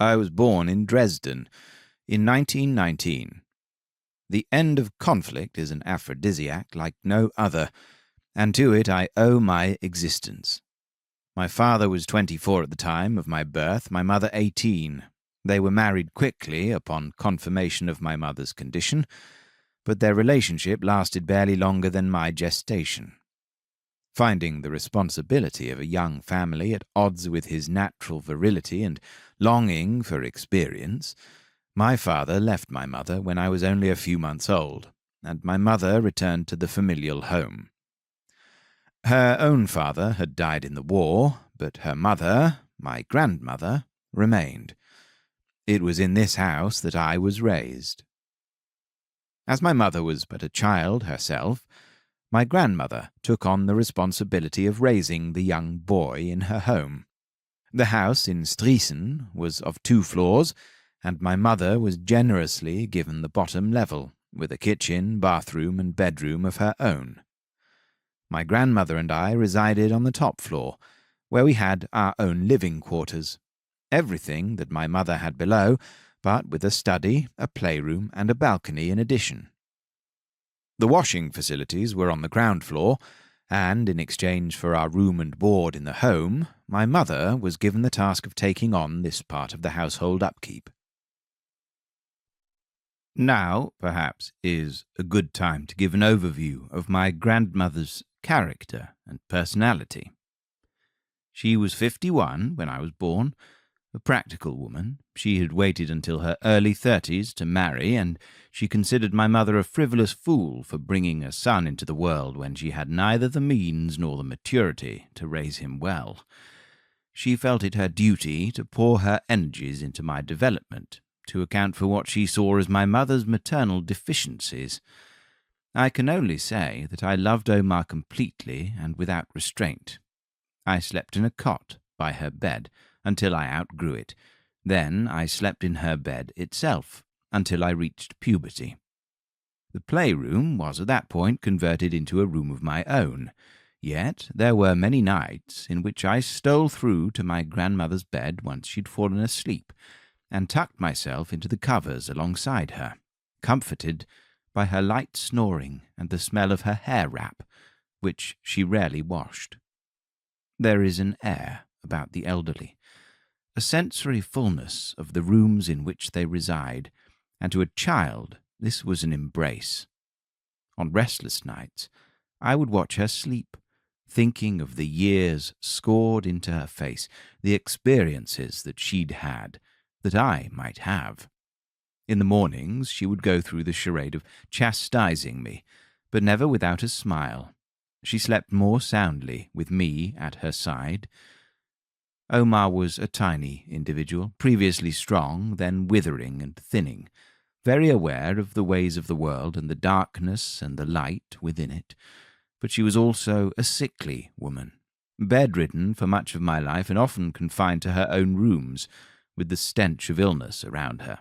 I was born in Dresden in 1919. The end of conflict is an aphrodisiac like no other, and to it I owe my existence. My father was 24 at the time of my birth, my mother 18. They were married quickly upon confirmation of my mother's condition, but their relationship lasted barely longer than my gestation. Finding the responsibility of a young family at odds with his natural virility and longing for experience, my father left my mother when I was only a few months old, and my mother returned to the familial home. Her own father had died in the war, but her mother, my grandmother, remained. It was in this house that I was raised. As my mother was but a child herself, my grandmother took on the responsibility of raising the young boy in her home. The house in Dresden was of 2 floors, and my mother was generously given the bottom level, with a kitchen, bathroom, and bedroom of her own. My grandmother and I resided on the top floor, where we had our own living quarters, everything that my mother had below, but with a study, a playroom, and a balcony in addition. The washing facilities were on the ground floor, and in exchange for our room and board in the home, my mother was given the task of taking on this part of the household upkeep. Now, perhaps, is a good time to give an overview of my grandmother's character and personality. She was 51 when I was born, a practical woman. She had waited until her early 30s to marry, and she considered my mother a frivolous fool for bringing a son into the world when she had neither the means nor the maturity to raise him well. She felt it her duty to pour her energies into my development, to account for what she saw as my mother's maternal deficiencies. I can only say that I loved Omar completely and without restraint. I slept in a cot by her bed until I outgrew it. Then I slept in her bed itself until I reached puberty. The playroom was at that point converted into a room of my own, yet there were many nights in which I stole through to my grandmother's bed once she'd fallen asleep, and tucked myself into the covers alongside her, comforted by her light snoring and the smell of her hair wrap, which she rarely washed. There is an air about the elderly, a sensory fullness of the rooms in which they reside, and to a child this was an embrace. On restless nights, I would watch her sleep, thinking of the years scored into her face, the experiences that she'd had, that I might have. In the mornings she would go through the charade of chastising me, but never without a smile. She slept more soundly with me at her side. Omar was a tiny individual, previously strong, then withering and thinning, very aware of the ways of the world and the darkness and the light within it. But she was also a sickly woman, bedridden for much of my life and often confined to her own rooms, with the stench of illness around her.